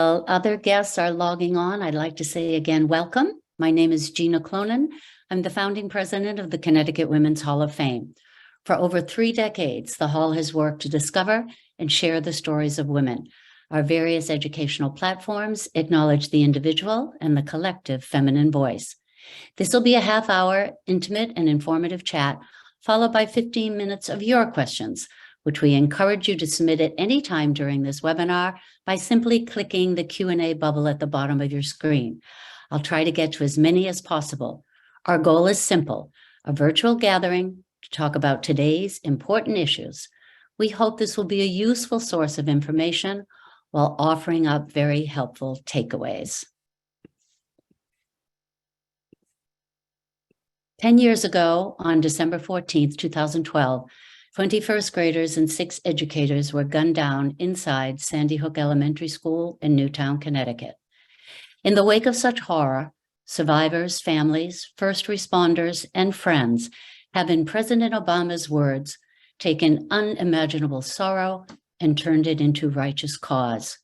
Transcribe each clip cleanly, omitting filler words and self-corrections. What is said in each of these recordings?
While other guests are logging on, I'd like to say again, welcome. My name is Gina Clonan. I'm the founding president of the Connecticut Women's Hall of Fame. For over 3 decades, the Hall has worked to discover and share the stories of women. Our various educational platforms acknowledge the individual and the collective feminine voice. This will be a half-hour intimate and informative chat, followed by 15 minutes of your questions, which we encourage you to submit at any time during this webinar by simply clicking the Q&A bubble at the bottom of your screen. I'll try to get to as many as possible. Our goal is simple, a virtual gathering to talk about today's important issues. We hope this will be a useful source of information while offering up very helpful takeaways. 10 years ago, on December 14th, 2012, 20 first graders and 6 educators were gunned down inside Sandy Hook Elementary School in Newtown, Connecticut. In the wake of such horror, survivors, families, first responders, and friends have, in President Obama's words, taken unimaginable sorrow and turned it into righteous cause.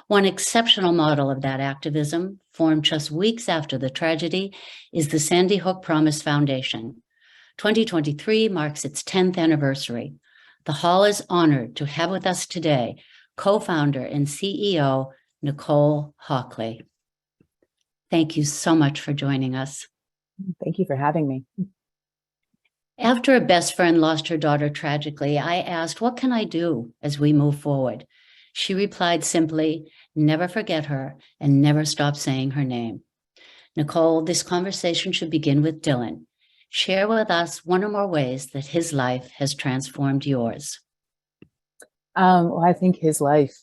One exceptional model of that activism, formed just weeks after the tragedy, is the Sandy Hook Promise Foundation. 2023 marks its 10th anniversary. The Hall is honored to have with us today co-founder and CEO Nicole Hockley. Thank you so much for joining us. Thank you for having me. After a best friend lost her daughter tragically, I asked, what can I do as we move forward? She replied simply, never forget her and never stop saying her name. Nicole, this conversation should begin with Dylan. Share with us one or more ways that his life has transformed yours. Well, I think his life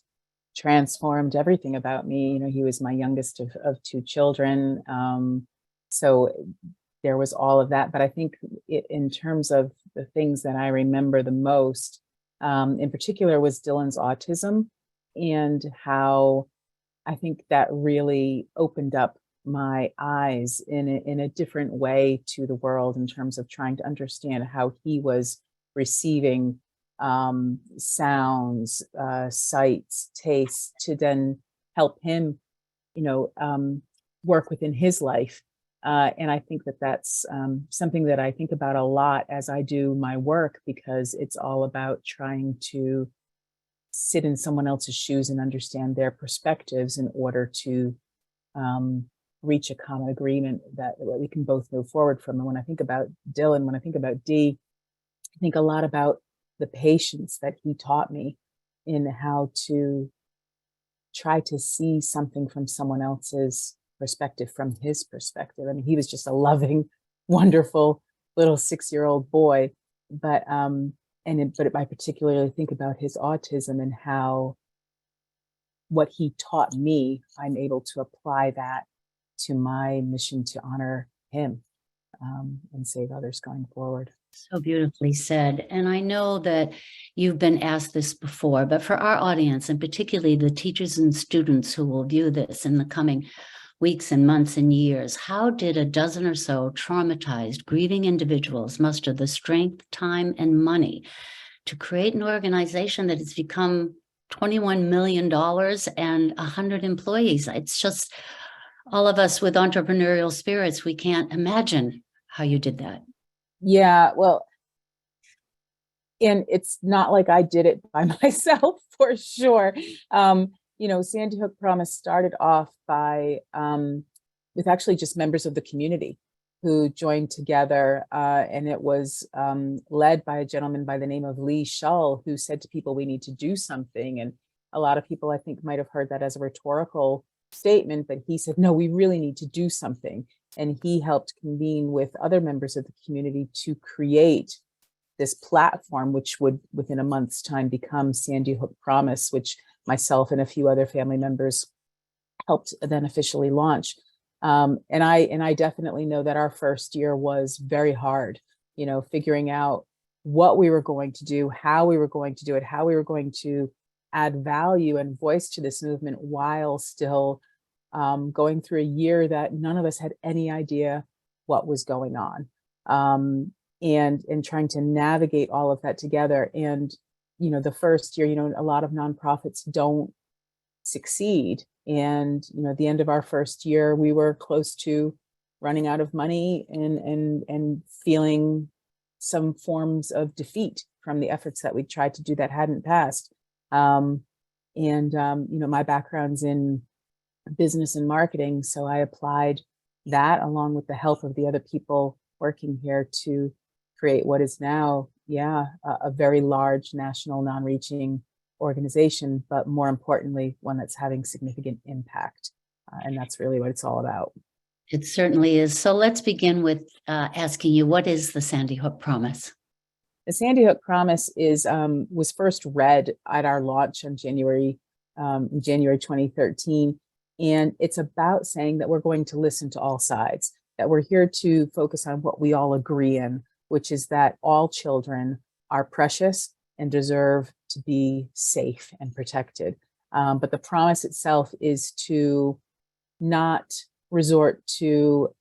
transformed everything about me. You know, he was my youngest of 2 children. So there was all of that. But I think in terms of the things that I remember the most, in particular, was Dylan's autism and how I think that really opened up my eyes in a different way to the world in terms of trying to understand how he was receiving sounds, sights, tastes, to then help him, work within his life. And I think that that's something that I think about a lot as I do my work, because it's all about trying to sit in someone else's shoes and understand their perspectives in order to reach a common agreement that we can both move forward from. And when I think about Dylan, when I think about Dee, I think a lot about the patience that he taught me in how to try to see something from someone else's perspective, from his perspective. I mean, he was just a loving, wonderful little 6-year-old boy. But I particularly think about his autism and how what he taught me, I'm able to apply that to my mission to honor him and save others going forward. So beautifully said. And I know that you've been asked this before, but for our audience, and particularly the teachers and students who will view this in the coming weeks and months and years, how did a dozen or so traumatized, grieving individuals muster the strength, time, and money to create an organization that has become $21 million and 100 employees? It's just, all of us with entrepreneurial spirits, we can't imagine how you did that. Yeah, well, and it's not like I did it by myself, for sure. Sandy Hook Promise started off by with actually just members of the community who joined together, and it was led by a gentleman by the name of Lee Shull, who said to people, we need to do something. And a lot of people, I think, might have heard that as a rhetorical statement, but he said, no, we really need to do something. And he helped convene with other members of the community to create this platform, which would, within a month's time, become Sandy Hook Promise, which myself and a few other family members helped then officially launch. And I definitely know that our first year was very hard, figuring out what we were going to do, how we were going to do it, how we were going to add value and voice to this movement while still going through a year that none of us had any idea what was going on, and trying to navigate all of that together. And the first year, a lot of nonprofits don't succeed And, at the end of our first year, we were close to running out of money and feeling some forms of defeat from the efforts that we tried to do that hadn't passed. My background's in business and marketing, so I applied that along with the help of the other people working here to create what is now, a very large national non-reaching organization, but more importantly, one that's having significant impact. And that's really what it's all about. It certainly is. So let's begin with asking you, what is the Sandy Hook Promise? The Sandy Hook Promise was first read at our launch on January 2013. And it's about saying that we're going to listen to all sides, that we're here to focus on what we all agree in, which is that all children are precious and deserve to be safe and protected. But the promise itself is to not resort to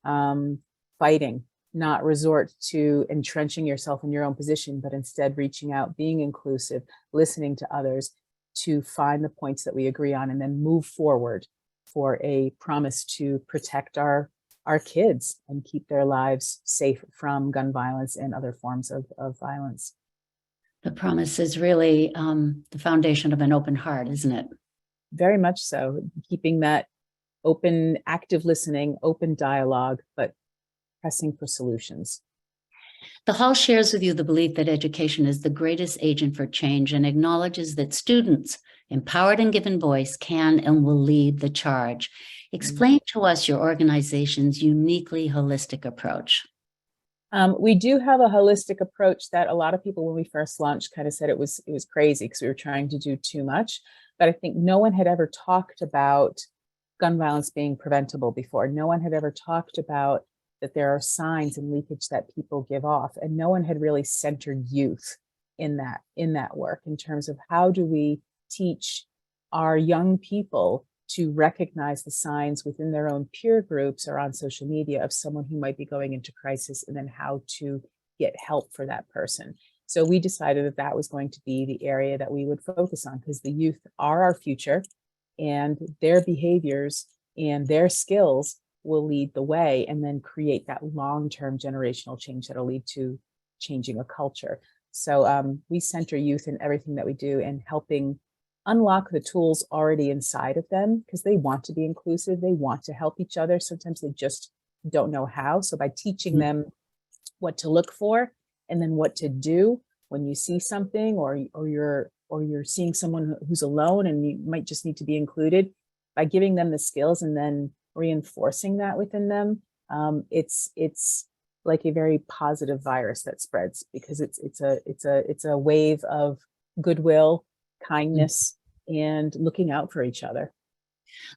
fighting, not resort to entrenching yourself in your own position, but instead reaching out, being inclusive, listening to others to find the points that we agree on and then move forward for a promise to protect our kids and keep their lives safe from gun violence and other forms of violence. The promise is really the foundation of an open heart, isn't it? Very much so. Keeping that open, active listening, open dialogue, but pressing for solutions. The Hall shares with you the belief that education is the greatest agent for change and acknowledges that students, empowered and given voice, can and will lead the charge. Explain to us your organization's uniquely holistic approach. We do have a holistic approach that a lot of people, when we first launched, kind of said it was crazy because we were trying to do too much. But I think no one had ever talked about gun violence being preventable before. No one had ever talked about that there are signs and leakage that people give off. And no one had really centered youth in that work in terms of how do we teach our young people to recognize the signs within their own peer groups or on social media of someone who might be going into crisis, and then how to get help for that person. So we decided that that was going to be the area that we would focus on, because the youth are our future and their behaviors and their skills will lead the way and then create that long-term generational change that'll lead to changing a culture. So we center youth in everything that we do and helping unlock the tools already inside of them, because they want to be inclusive. They want to help each other. Sometimes they just don't know how. So by teaching them what to look for and then what to do when you see something or you're seeing someone who's alone and you might just need to be included, by giving them the skills and then reinforcing that within them, it's like a very positive virus that spreads, because it's a wave of goodwill, kindness, and looking out for each other.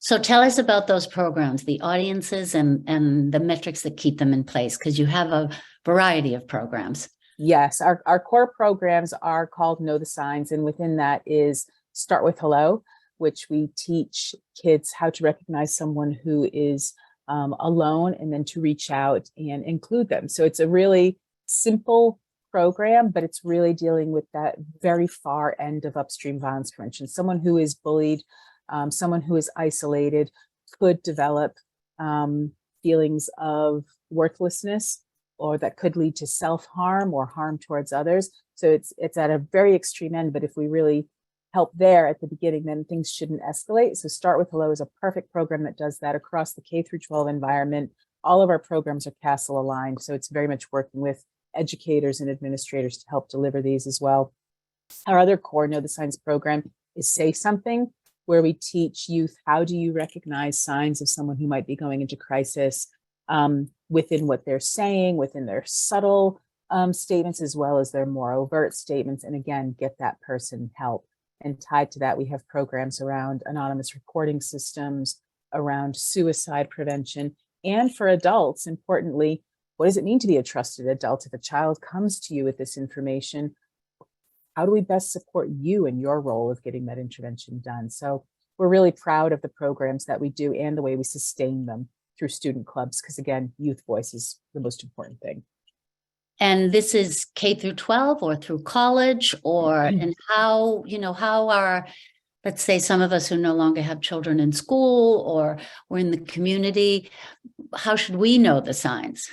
So tell us about those programs, the audiences and the metrics that keep them in place, because you have a variety of programs. Yes, our core programs are called Know the Signs, and within that is Start with Hello, which we teach kids how to recognize someone who is alone and then to reach out and include them. So it's a really simple program, but it's really dealing with that very far end of upstream violence prevention. Someone who is bullied, someone who is isolated could develop feelings of worthlessness, or that could lead to self-harm or harm towards others. So it's at a very extreme end, but if we really help there at the beginning, then things shouldn't escalate. So Start with Hello is a perfect program that does that across the K through 12 environment. All of our programs are CASEL aligned, so it's very much working with educators and administrators to help deliver these as well. Our other core Know the Signs program is Say Something, where we teach youth how do you recognize signs of someone who might be going into crisis within what they're saying, within their subtle statements, as well as their more overt statements, and again, get that person help. And tied to that, we have programs around anonymous recording systems, around suicide prevention, and for adults, importantly, what does it mean to be a trusted adult? If a child comes to you with this information, how do we best support you in your role of getting that intervention done? So we're really proud of the programs that we do and the way we sustain them through student clubs, because again, youth voice is the most important thing. And this is K through 12 or through college, or and how are let's say some of us who no longer have children in school or we're in the community, how should we know the signs?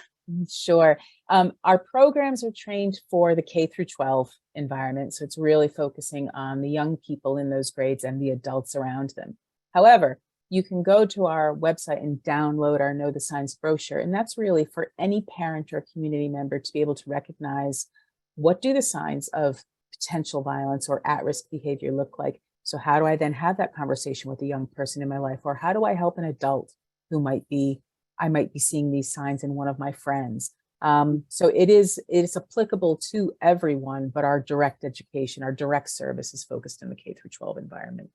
Sure. Our programs are trained for the K through 12 environment. So it's really focusing on the young people in those grades and the adults around them. However, you can go to our website and download our Know the Signs brochure. And that's really for any parent or community member to be able to recognize what do the signs of potential violence or at-risk behavior look like. So how do I then have that conversation with a young person in my life? Or how do I help an adult who I might be seeing these signs in one of my friends. So it is applicable to everyone, but our direct education, our direct service is focused in the K through 12 environment.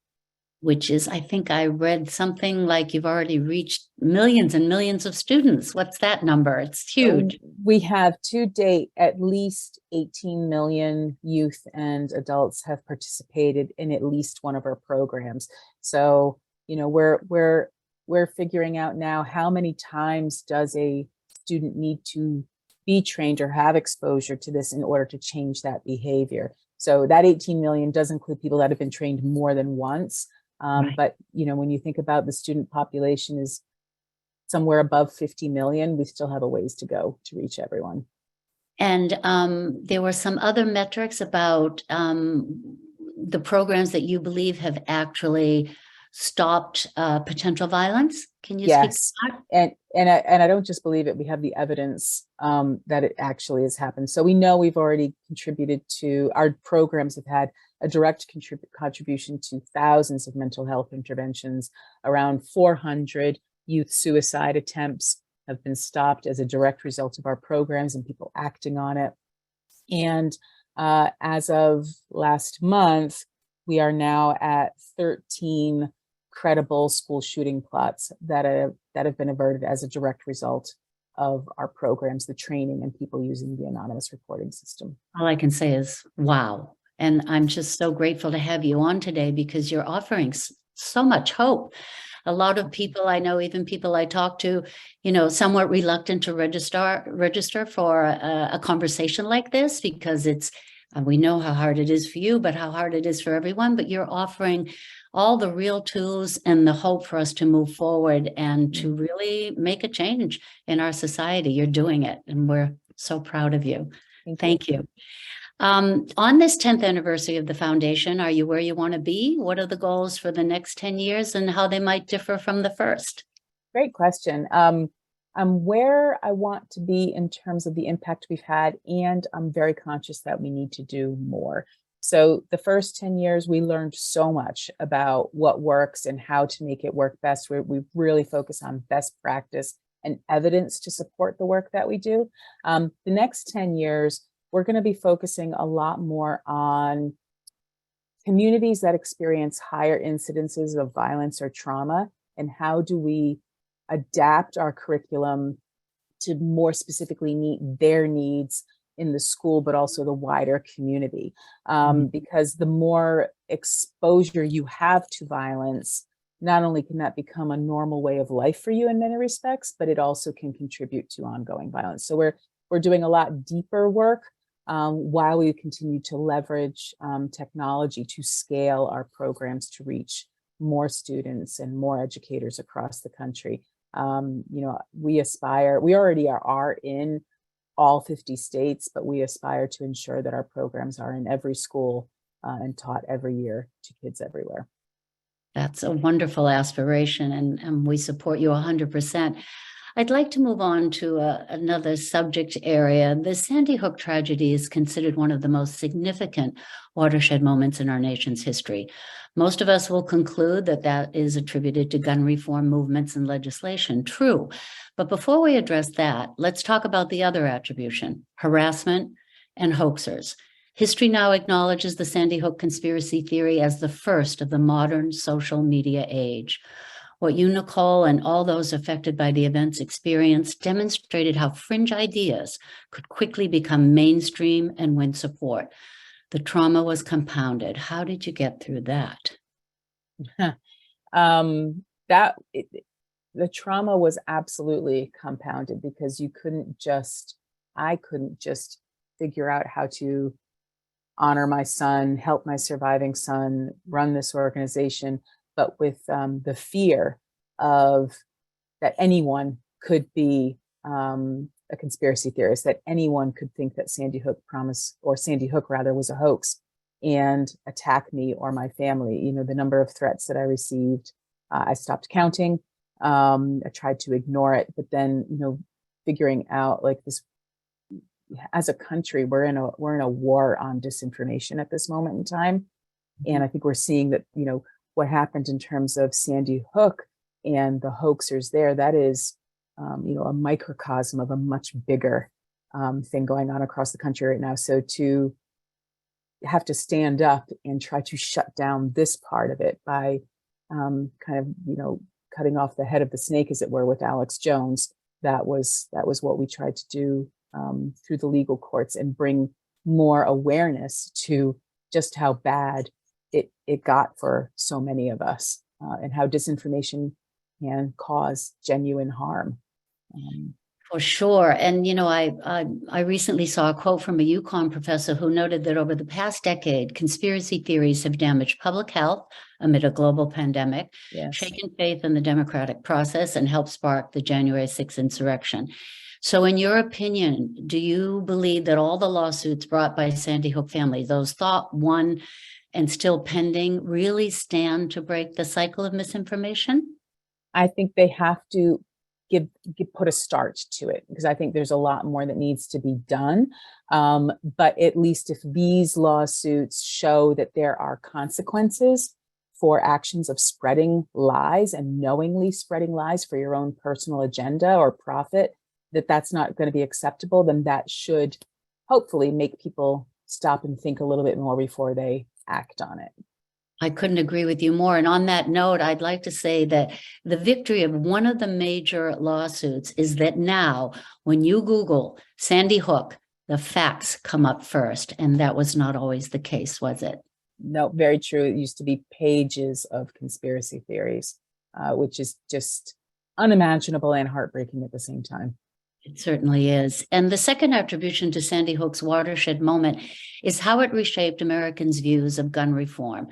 Which is, I think I read something like you've already reached millions and millions of students. What's that number? It's huge. We have to date at least 18 million youth and adults have participated in at least one of our programs. So, you know, we're figuring out now how many times does a student need to be trained or have exposure to this in order to change that behavior. So that 18 million does include people that have been trained more than once. Right. But, you know, when you think about the student population is somewhere above 50 million, we still have a ways to go to reach everyone. And there were some other metrics about the programs that you believe have actually stopped potential violence. Can you speak to that? And I don't just believe it. We have the evidence that it actually has happened. So we know we've already contributed to, our programs have had a direct contribution to thousands of mental health interventions. Around 400 youth suicide attempts have been stopped as a direct result of our programs and people acting on it. And as of last month, we are now at 13 credible school shooting plots that have been averted as a direct result of our programs, the training, and people using the anonymous reporting system. All I can say is, wow. And I'm just so grateful to have you on today because you're offering so much hope. A lot of people I know, even people I talk to, you know, somewhat reluctant to register for a conversation like this because we know how hard it is for you, but how hard it is for everyone. But you're offering all the real tools and the hope for us to move forward and to really make a change in our society. You're doing it, and we're so proud of you. Thank you. On this 10th anniversary of the foundation, are you where you want to be? What are the goals for the next 10 years and how they might differ from the first? Great question. I'm where I want to be in terms of the impact we've had, and I'm very conscious that we need to do more. So the first 10 years, we learned so much about what works and how to make it work best. We really focus on best practice and evidence to support the work that we do. The next 10 years, we're going to be focusing a lot more on communities that experience higher incidences of violence or trauma, and how do we adapt our curriculum to more specifically meet their needs in the school, but also the wider community. Because the more exposure you have to violence, not only can that become a normal way of life for you in many respects, but it also can contribute to ongoing violence. So we're doing a lot deeper work while we continue to leverage technology to scale our programs to reach more students and more educators across the country. You know, we already are in all 50 states, but we aspire to ensure that our programs are in every school and taught every year to kids everywhere. That's a wonderful aspiration, and we support you 100%. I'd like to move on to another subject area. The Sandy Hook tragedy is considered one of the most significant watershed moments in our nation's history. Most of us will conclude that that is attributed to gun reform movements and legislation. True. But before we address that, let's talk about the other attribution, harassment and hoaxers. History now acknowledges the Sandy Hook conspiracy theory as the first of the modern social media age. What you, Nicole, and all those affected by the events experienced demonstrated how fringe ideas could quickly become mainstream and win support. The trauma was compounded. How did you get through that? The trauma was absolutely compounded because I couldn't just figure out how to honor my son, help my surviving son, run this organization, but with the fear of that anyone could be a conspiracy theorist, that anyone could think that Sandy Hook rather was a hoax and attack me or my family. You know, the number of threats that I received, I stopped counting. I tried to ignore it, but then, you know, figuring out like this, as a country, we're in a war on disinformation at this moment in time. And I think we're seeing that, you know, what happened in terms of Sandy Hook and the hoaxers there, that is, you know, a microcosm of a much bigger thing going on across the country right now. So to have to stand up and try to shut down this part of it by kind of, you know, cutting off the head of the snake, as it were, with Alex Jones, that was what we tried to do through the legal courts, and bring more awareness to just how bad it got for so many of us, and how disinformation can cause genuine harm. For sure. And, you know, I recently saw a quote from a UConn professor who noted that over the past decade, conspiracy theories have damaged public health amid a global pandemic, Yes. shaken faith in the democratic process, and helped spark the January 6th insurrection. So in your opinion, do you believe that all the lawsuits brought by Sandy Hook family, those thought won and still pending, really stand to break the cycle of misinformation? I think they have to put a start to it, because I think there's a lot more that needs to be done. But at least if these lawsuits show that there are consequences for actions of spreading lies and knowingly spreading lies for your own personal agenda or profit, that's not going to be acceptable, then that should hopefully make people stop and think a little bit more before they act on it. I couldn't agree with you more. And on that note, I'd like to say that the victory of one of the major lawsuits is that now, when you Google Sandy Hook, the facts come up first. And that was not always the case, was it? No, very true. It used to be pages of conspiracy theories, which is just unimaginable and heartbreaking at the same time. It certainly is. And the second attribution to Sandy Hook's watershed moment is how it reshaped Americans' views of gun reform.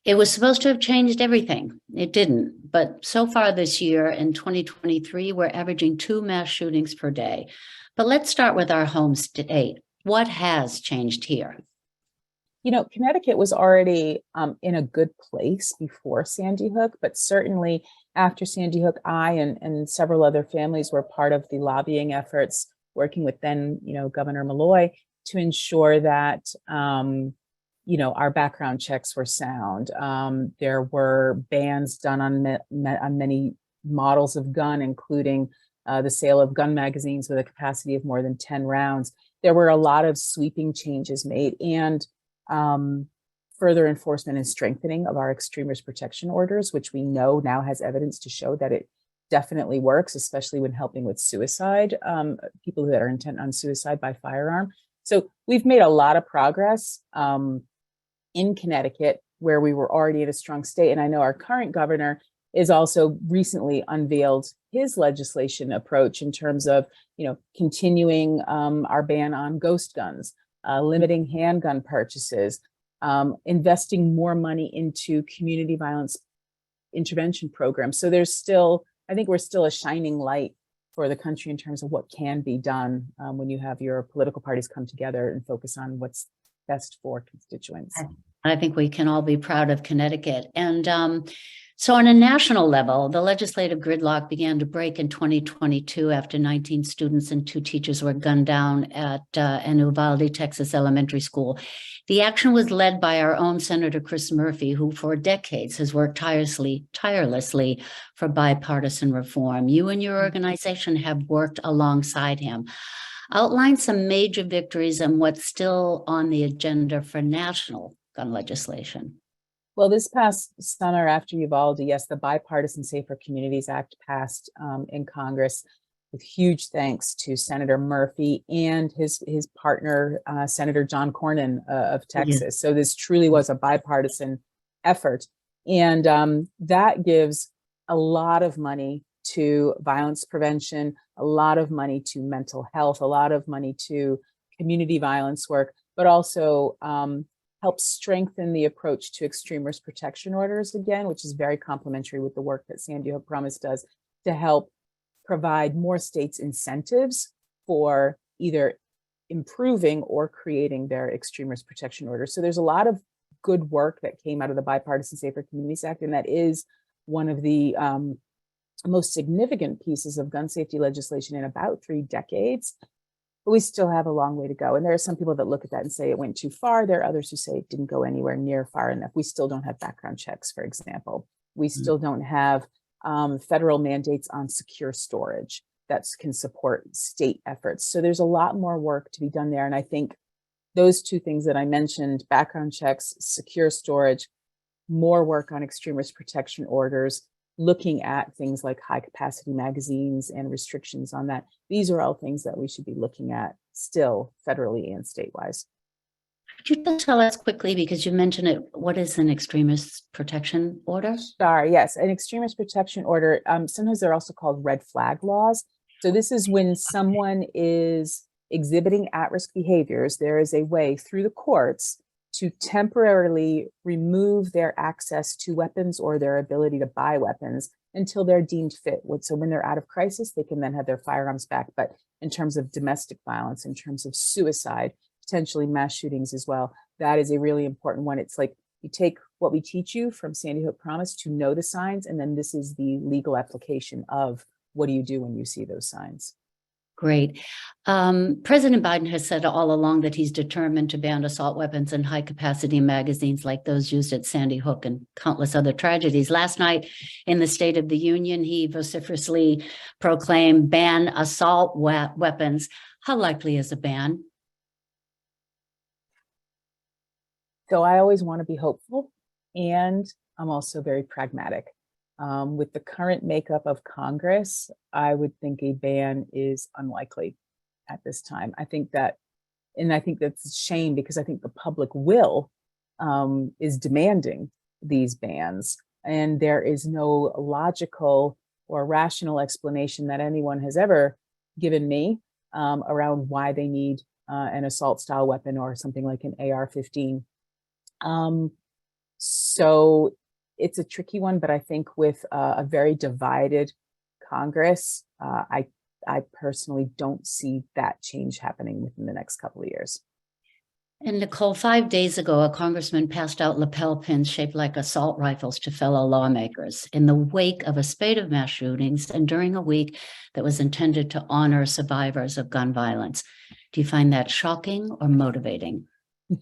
It was supposed to have changed everything. It didn't. But so far this year, in 2023, we're averaging 2 mass shootings per day. But let's start with our home state. What has changed here? You know, Connecticut was already in a good place before Sandy Hook, but certainly after Sandy Hook, I and several other families were part of the lobbying efforts, working with then, you know, Governor Malloy, to ensure that you know, our background checks were sound. There were bans done on many models of gun, including the sale of gun magazines with a capacity of more than 10 rounds. There were a lot of sweeping changes made, and further enforcement and strengthening of our extreme risk protection orders, which we know now has evidence to show that it definitely works, especially when helping with suicide, people that are intent on suicide by firearm. So we've made a lot of progress in Connecticut, where we were already in a strong state. And I know our current governor is also recently unveiled his legislation approach in terms of, you know, continuing our ban on ghost guns, limiting handgun purchases, investing more money into community violence intervention programs. So there's still, I think we're still a shining light for the country in terms of what can be done when you have your political parties come together and focus on what's best for constituents. I think we can all be proud of Connecticut. And so on a national level, the legislative gridlock began to break in 2022 after 19 students and 2 teachers were gunned down at an Uvalde, Texas elementary school. The action was led by our own Senator Chris Murphy, who for decades has worked tirelessly for bipartisan reform. You and your organization have worked alongside him. Outline some major victories and what's still on the agenda for national gun legislation. Well, this past summer after Uvalde, yes, the Bipartisan Safer Communities Act passed in Congress, with huge thanks to Senator Murphy and his partner, Senator John Cornyn of Texas. Yes. So this truly was a bipartisan effort. And that gives a lot of money to violence prevention, a lot of money to mental health, a lot of money to community violence work, but also help strengthen the approach to extreme risk protection orders again, which is very complementary with the work that Sandy Hook Promise does to help provide more states incentives for either improving or creating their extreme risk protection orders. So there's a lot of good work that came out of the Bipartisan Safer Communities Act, and that is one of the most significant pieces of gun safety legislation in about 3 decades. But we still have a long way to go. And there are some people that look at that and say it went too far. There are others who say it didn't go anywhere near far enough. We still don't have background checks, for example. We still don't have federal mandates on secure storage that can support state efforts. So there's a lot more work to be done there. And I think those 2 things that I mentioned, background checks, secure storage, more work on extreme risk protection orders, looking at things like high capacity magazines and restrictions on that. These are all things that we should be looking at still federally and statewise. Could you just tell us quickly, because you mentioned it, what is an extremist protection order? Sorry, yes, an extremist protection order. Sometimes they're also called red flag laws. So this is when someone is exhibiting at-risk behaviors, there is a way through the courts to temporarily remove their access to weapons or their ability to buy weapons until they're deemed fit. So when they're out of crisis, they can then have their firearms back. But in terms of domestic violence, in terms of suicide, potentially mass shootings as well, that is a really important one. It's like you take what we teach you from Sandy Hook Promise to know the signs, and then this is the legal application of what do you do when you see those signs. Great. President Biden has said all along that he's determined to ban assault weapons and high capacity magazines like those used at Sandy Hook and countless other tragedies. Last night in the State of the Union, he vociferously proclaimed ban assault weapons. How likely is a ban? So I always want to be hopeful, and I'm also very pragmatic. With the current makeup of Congress, I would think a ban is unlikely at this time. I think that's a shame, because I think the public will is demanding these bans, and there is no logical or rational explanation that anyone has ever given me around why they need an assault style weapon or something like an AR-15. So it's a tricky one, but I think with a very divided Congress, I personally don't see that change happening within the next couple of years. And Nicole, 5 days ago, a congressman passed out lapel pins shaped like assault rifles to fellow lawmakers in the wake of a spate of mass shootings and during a week that was intended to honor survivors of gun violence. Do you find that shocking or motivating?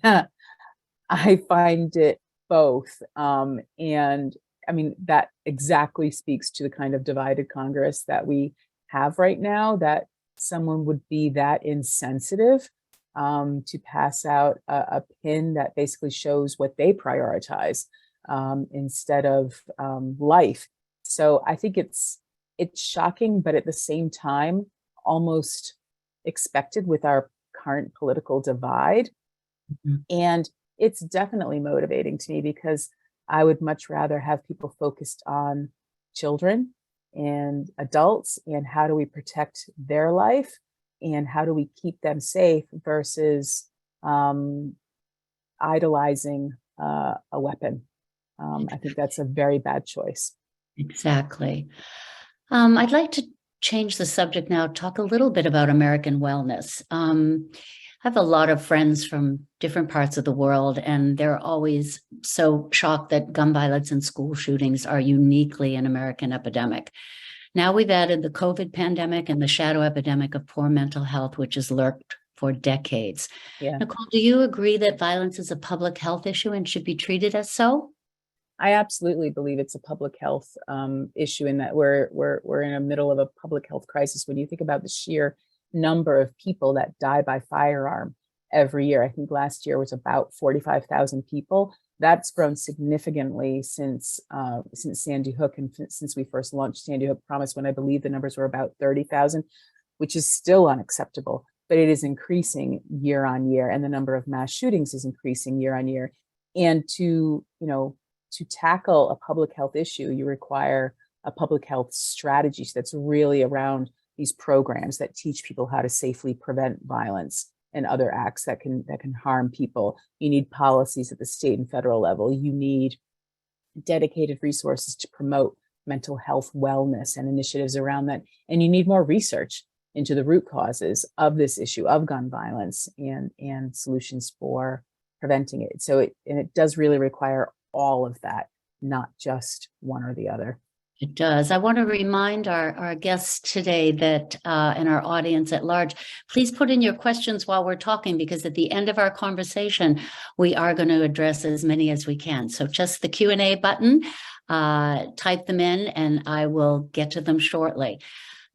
I find it both. And I mean, that exactly speaks to the kind of divided Congress that we have right now, that someone would be that insensitive to pass out a pin that basically shows what they prioritize instead of life. So I think it's shocking, but at the same time, almost expected with our current political divide. Mm-hmm. And it's definitely motivating to me, because I would much rather have people focused on children and adults and how do we protect their life and how do we keep them safe versus idolizing a weapon. I think that's a very bad choice. Exactly. I'd like to change the subject now, talk a little bit about American wellness. I have a lot of friends from different parts of the world, and they're always so shocked that gun violence and school shootings are uniquely an American epidemic. Now we've added the COVID pandemic and the shadow epidemic of poor mental health, which has lurked for decades. Yeah. Nicole, do you agree that violence is a public health issue and should be treated as so? I absolutely believe it's a public health issue, in that we're in the middle of a public health crisis. When you think about the sheer number of people that die by firearm every year, I think last year was about 45,000 people. That's grown significantly since Sandy Hook, and since we first launched Sandy Hook Promise, when I believe the numbers were about 30,000, which is still unacceptable, but it is increasing year on year, and the number of mass shootings is increasing year on year. And to tackle a public health issue, you require a public health strategy that's really around these programs that teach people how to safely prevent violence and other acts that can harm people. You need policies at the state and federal level. You need dedicated resources to promote mental health wellness and initiatives around that. And you need more research into the root causes of this issue of gun violence and solutions for preventing it. So it does really require all of that, not just one or the other. It does. I want to remind our guests today that, and our audience at large, please put in your questions while we're talking, because at the end of our conversation, we are going to address as many as we can. So just the Q&A button, type them in, and I will get to them shortly.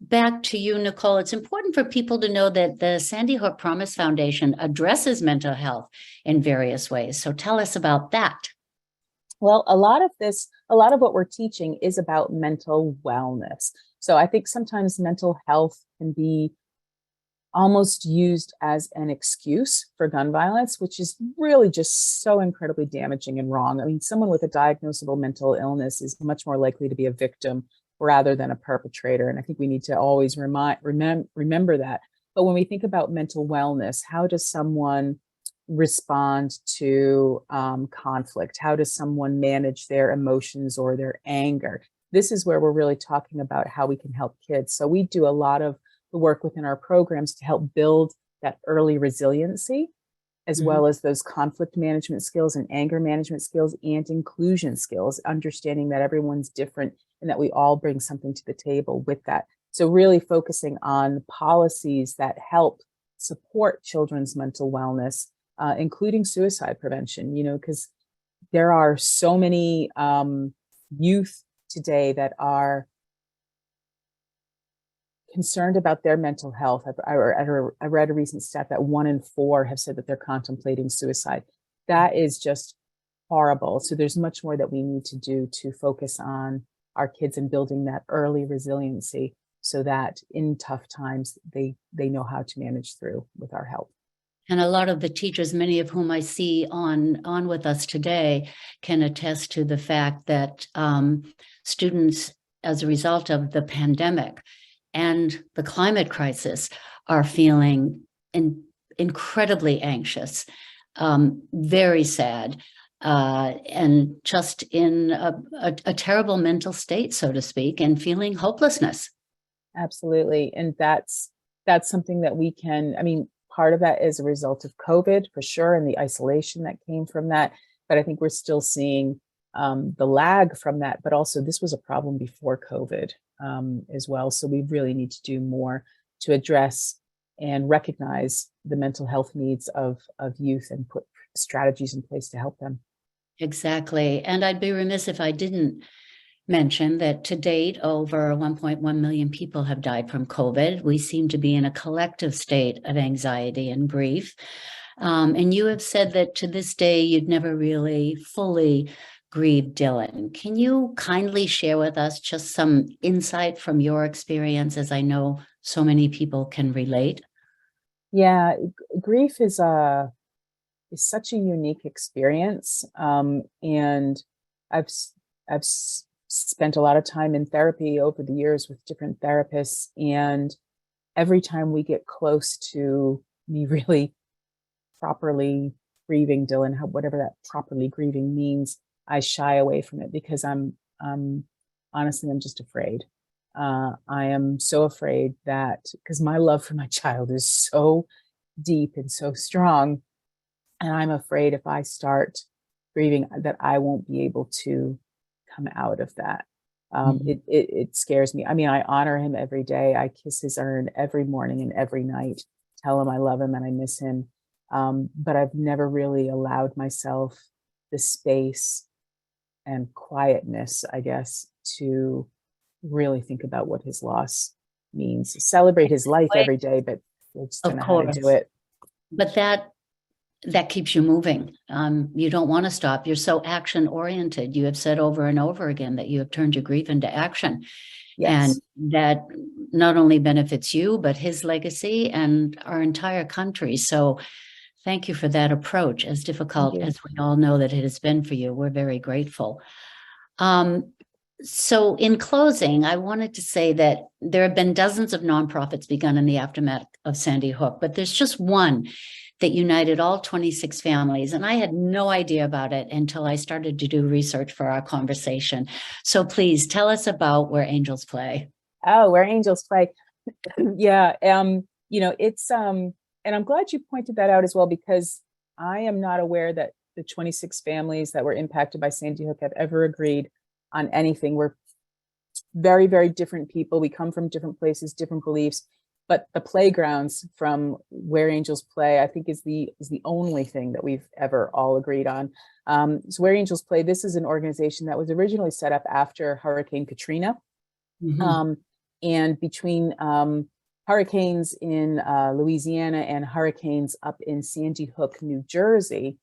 Back to you, Nicole. It's important for people to know that the Sandy Hook Promise Foundation addresses mental health in various ways. So tell us about that. Well, a lot of what we're teaching is about mental wellness. So I think sometimes mental health can be almost used as an excuse for gun violence, which is really just so incredibly damaging and wrong. I mean, someone with a diagnosable mental illness is much more likely to be a victim rather than a perpetrator. And I think we need to always remember that. But when we think about mental wellness, how does someone respond to conflict? How does someone manage their emotions or their anger? This is where we're really talking about how we can help kids. So we do a lot of the work within our programs to help build that early resiliency, as well as those conflict management skills and anger management skills and inclusion skills, understanding that everyone's different and that we all bring something to the table with that. So really focusing on policies that help support children's mental wellness, including suicide prevention, because there are so many youth today that are concerned about their mental health. I read a recent stat that 1 in 4 have said that they're contemplating suicide. That is just horrible. So there's much more that we need to do to focus on our kids and building that early resiliency so that in tough times, they know how to manage through with our help. And a lot of the teachers, many of whom I see on with us today, can attest to the fact that students, as a result of the pandemic and the climate crisis, are feeling incredibly anxious, very sad, and just in a terrible mental state, so to speak, and feeling hopelessness. Absolutely. And that's something that we can, part of that is a result of COVID for sure, and the isolation that came from that. But I think we're still seeing the lag from that, but also this was a problem before COVID as well. So we really need to do more to address and recognize the mental health needs of youth and put strategies in place to help them. Exactly. And I'd be remiss if I didn't mention that to date, over 1.1 million people have died from COVID. We seem to be in a collective state of anxiety and grief. And you have said that to this day, you'd never really fully grieved Dylan. Can you kindly share with us just some insight from your experience, as I know so many people can relate? Yeah, grief is such a unique experience. And I've spent a lot of time in therapy over the years with different therapists. And every time we get close to me really properly grieving Dylan, whatever that properly grieving means, I shy away from it because I'm honestly, I'm just afraid. I am so afraid that, because my love for my child is so deep and so strong, and I'm afraid if I start grieving that I won't be able to come out of that. It scares me. I honor him every day. I kiss his urn every morning and every night, tell him I love him and I miss him. But I've never really allowed myself the space and quietness, I guess, to really think about what his loss means. Celebrate his life every day, but I just don't know how to do it. But that keeps you moving. You don't want to stop. You're so action oriented. You have said over and over again that you have turned your grief into action. Yes. And that not only benefits you, but his legacy and our entire country. So thank you for that approach, as difficult as we all know that it has been for you. We're very grateful. So in closing, I wanted to say that there have been dozens of nonprofits begun in the aftermath of Sandy Hook, but there's just one that united all 26 families. And I had no idea about it until I started to do research for our conversation. So please tell us about Where Angels Play. Oh, Where Angels Play. Yeah. It's, and I'm glad you pointed that out as well, because I am not aware that the 26 families that were impacted by Sandy Hook have ever agreed on anything. We're very, very different people. We come from different places, different beliefs, but the playgrounds from Where Angels Play, I think is the only thing that we've ever all agreed on. So Where Angels Play, this is an organization that was originally set up after Hurricane Katrina. Mm-hmm. And between hurricanes in Louisiana and hurricanes up in Sandy Hook, New Jersey,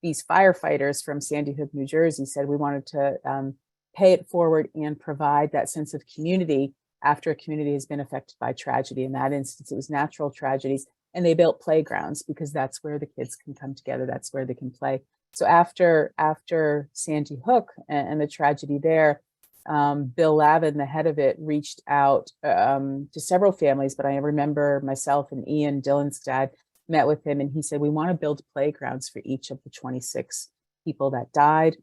these firefighters from Sandy Hook, New Jersey said we wanted to pay it forward and provide that sense of community after a community has been affected by tragedy. In that instance, it was natural tragedies, and they built playgrounds because that's where the kids can come together. That's where they can play. So after Sandy Hook and the tragedy there, Bill Lavin, the head of it, reached out to several families, but I remember myself and Ian, Dylan's dad, met with him, and he said, we want to build playgrounds for each of the 26 people that died,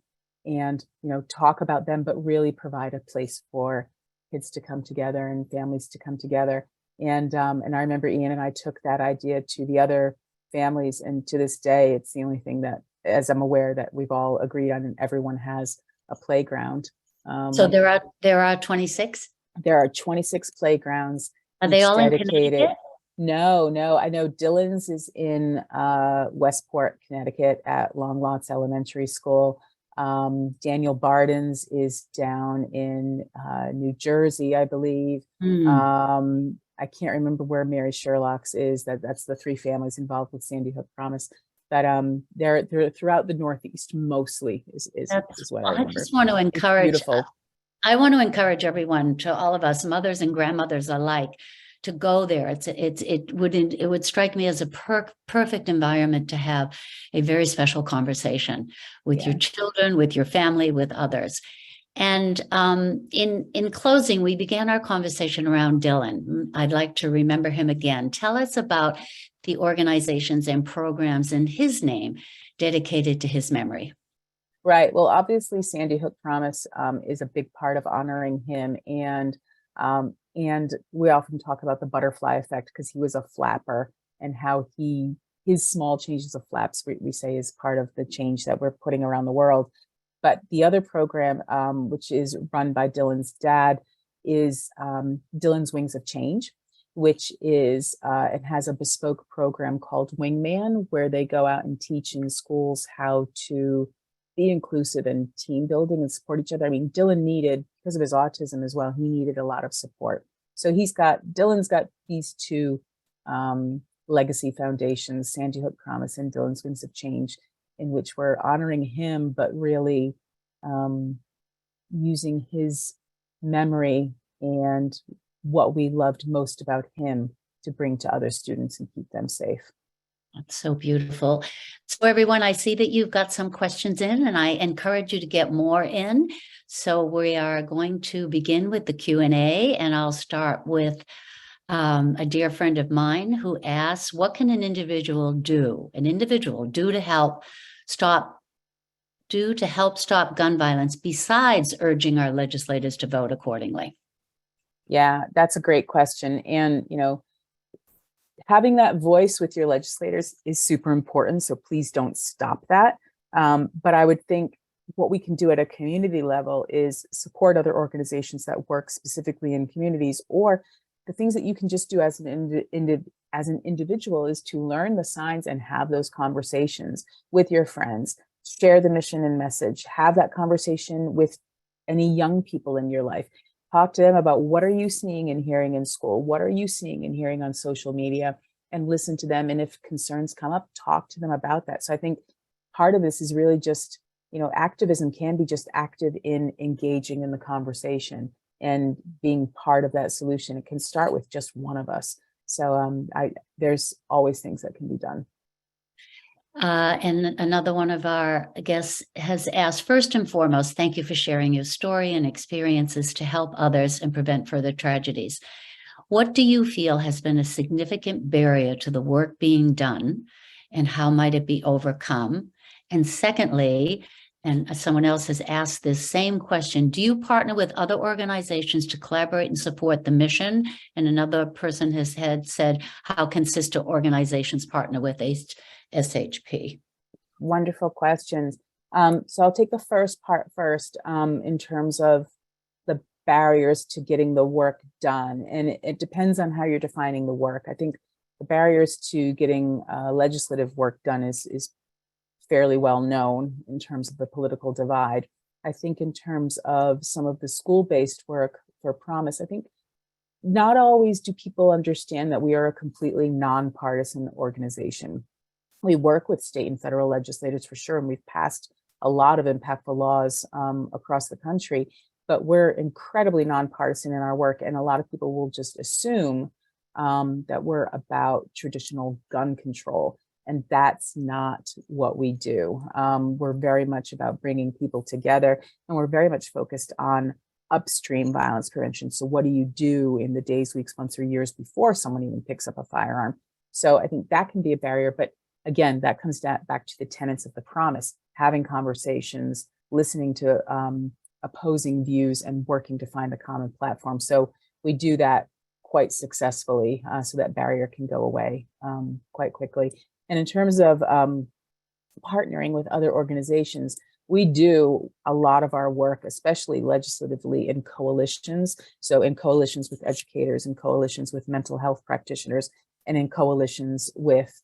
and talk about them, but really provide a place for kids to come together and families to come together. And I remember Ian and I took that idea to the other families, and to this day, it's the only thing that, as I'm aware, that we've all agreed on, and everyone has a playground. So there are 26? There are 26 playgrounds. Are they all dedicated. in Connecticut? No. I know Dylan's is in Westport, Connecticut at Long Lots Elementary School. Daniel Barden's is down in New Jersey, I believe. I can't remember where Mary Sherlock's is. That's the three families involved with Sandy Hook Promise. But they're throughout the Northeast mostly is what I remember. I just want to encourage. I want to encourage everyone, to all of us, mothers and grandmothers alike, to go there. It would strike me as a perfect environment to have a very special conversation with your children, with your family, with others. And in closing, we began our conversation around Dylan. I'd like to remember him again. Tell us about the organizations and programs in his name dedicated to his memory. Right. Well, obviously, Sandy Hook Promise is a big part of honoring him, and we often talk about the butterfly effect, because he was a flapper, and how his small changes of flaps we say is part of the change that we're putting around the world. But the other program, which is run by Dylan's dad, is Dylan's Wings of Change, which is it has a bespoke program called Wingman, where they go out and teach in schools how to be inclusive and team building and support each other. I mean, Dylan needed, because of his autism as well, he needed a lot of support. So Dylan's got these two legacy foundations, Sandy Hook Promise and Dylan's Wings of Change, in which we're honoring him, but really using his memory and what we loved most about him to bring to other students and keep them safe. That's so beautiful. So everyone, I see that you've got some questions in, and I encourage you to get more in. So we are going to begin with the Q&A, and I'll start with a dear friend of mine who asks, what can an individual do to help stop gun violence besides urging our legislators to vote accordingly? Yeah, that's a great question. And, having that voice with your legislators is super important. So please don't stop that. But I would think what we can do at a community level is support other organizations that work specifically in communities, or the things that you can just do as an individual is to learn the signs and have those conversations with your friends, share the mission and message, have that conversation with any young people in your life. Talk to them about what are you seeing and hearing in school? What are you seeing and hearing on social media? And listen to them. And if concerns come up, talk to them about that. So I think part of this is really just, activism can be just active in engaging in the conversation and being part of that solution. It can start with just one of us. So there's always things that can be done. And another one of our guests has asked, first and foremost, thank you for sharing your story and experiences to help others and prevent further tragedies. What do you feel has been a significant barrier to the work being done, and how might it be overcome? And secondly, and someone else has asked this same question, do you partner with other organizations to collaborate and support the mission? And another person has said, how can sister organizations partner with SHP? Wonderful questions. So I'll take the first part first, in terms of the barriers to getting the work done. And it depends on how you're defining the work. I think the barriers to getting legislative work done is fairly well known in terms of the political divide. I think in terms of some of the school-based work for Promise, I think not always do people understand that we are a completely nonpartisan organization. We work with state and federal legislators for sure, and we've passed a lot of impactful laws across the country, but we're incredibly nonpartisan in our work. And a lot of people will just assume that we're about traditional gun control. And that's not what we do. We're very much about bringing people together, and we're very much focused on upstream violence prevention. So what do you do in the days, weeks, months, or years before someone even picks up a firearm? So I think that can be a barrier, but again, that comes back to the tenets of the Promise, having conversations, listening to opposing views, and working to find a common platform. So we do that quite successfully, so that barrier can go away quite quickly. And in terms of partnering with other organizations, we do a lot of our work, especially legislatively, in coalitions. So in coalitions with educators, in coalitions with mental health practitioners, and in coalitions with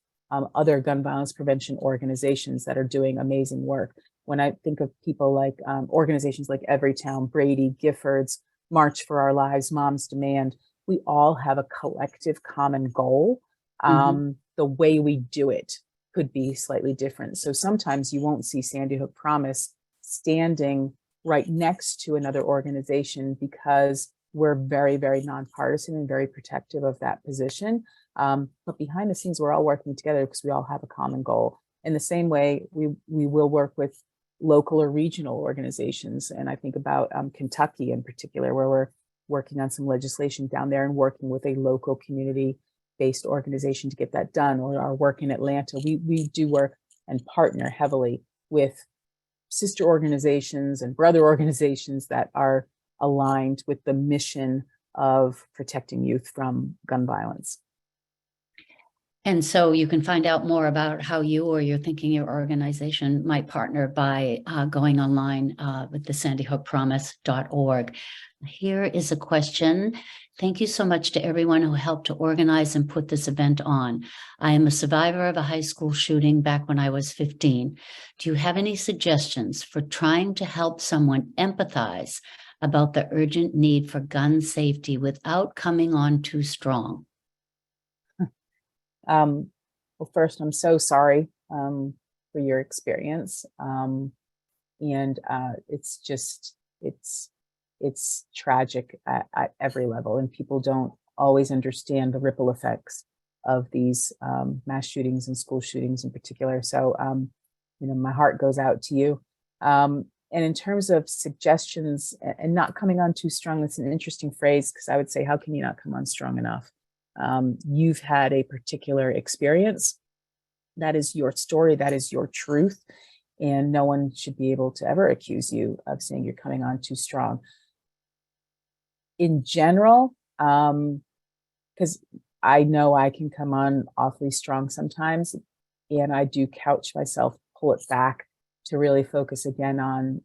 other gun violence prevention organizations that are doing amazing work. When I think of people like organizations like Everytown, Brady, Giffords, March for Our Lives, Moms Demand, we all have a collective common goal. The way we do it could be slightly different. So sometimes you won't see Sandy Hook Promise standing right next to another organization because we're very, very nonpartisan and very protective of that position. But behind the scenes, we're all working together because we all have a common goal. In the same way, we will work with local or regional organizations. And I think about Kentucky in particular, where we're working on some legislation down there and working with a local community-based organization to get that done, or our work in Atlanta. We do work and partner heavily with sister organizations and brother organizations that are aligned with the mission of protecting youth from gun violence. And so you can find out more about how you or you're thinking your organization might partner by going online with the sandyhookpromise.org. Here is a question. Thank you so much to everyone who helped to organize and put this event on. I am a survivor of a high school shooting back when I was 15. Do you have any suggestions for trying to help someone empathize about the urgent need for gun safety without coming on too strong? Well, first, I'm so sorry for your experience. And it's tragic at every level, and people don't always understand the ripple effects of these mass shootings and school shootings in particular. So, my heart goes out to you. And in terms of suggestions and not coming on too strong, that's an interesting phrase, because I would say, how can you not come on strong enough? You've had a particular experience. That is your story. That is your truth. And no one should be able to ever accuse you of saying you're coming on too strong. In general, because I know I can come on awfully strong sometimes, and I do couch myself, pull it back to really focus again on,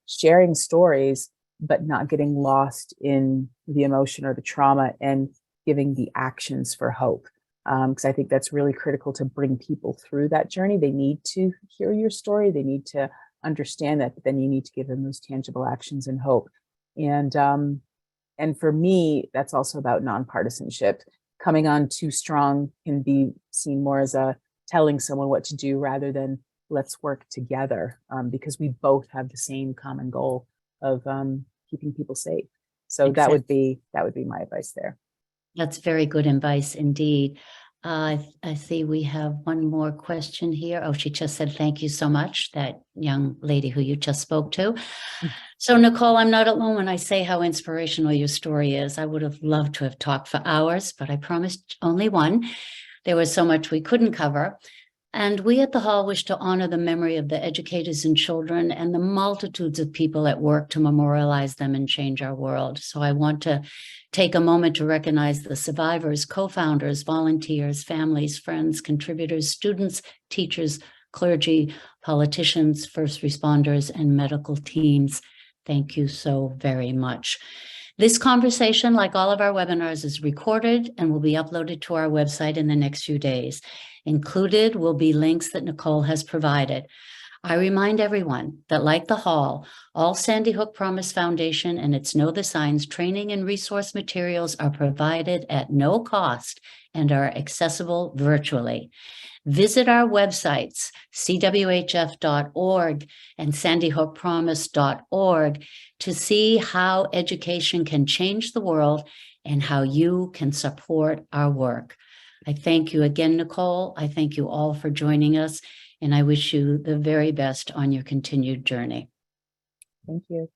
sharing stories, but not getting lost in the emotion or the trauma, and giving the actions for hope. Because I think that's really critical to bring people through that journey. They need to hear your story. They need to understand that, but then you need to give them those tangible actions and hope. And for me, that's also about nonpartisanship. Coming on too strong can be seen more as a telling someone what to do rather than let's work together, because we both have the same common goal of keeping people safe. So exactly. that would be my advice there. That's very good advice indeed. I see we have one more question here. Oh, she just said, thank you so much, that young lady who you just spoke to. So, Nicole, I'm not alone when I say how inspirational your story is. I would have loved to have talked for hours, but I promised only one. There was so much we couldn't cover. And we at the Hall wish to honor the memory of the educators and children and the multitudes of people at work to memorialize them and change our world. So I want to take a moment to recognize the survivors, co-founders, volunteers, families, friends, contributors, students, teachers, clergy, politicians, first responders, and medical teams. Thank you so very much. This conversation, like all of our webinars, is recorded and will be uploaded to our website in the next few days. Included will be links that Nicole has provided. I remind everyone that, like the Hall, all Sandy Hook Promise Foundation and its Know the Signs training and resource materials are provided at no cost and are accessible virtually. Visit our websites, cwhf.org and sandyhookpromise.org, to see how education can change the world and how you can support our work. I thank you again, Nicole. I thank you all for joining us, and I wish you the very best on your continued journey. Thank you.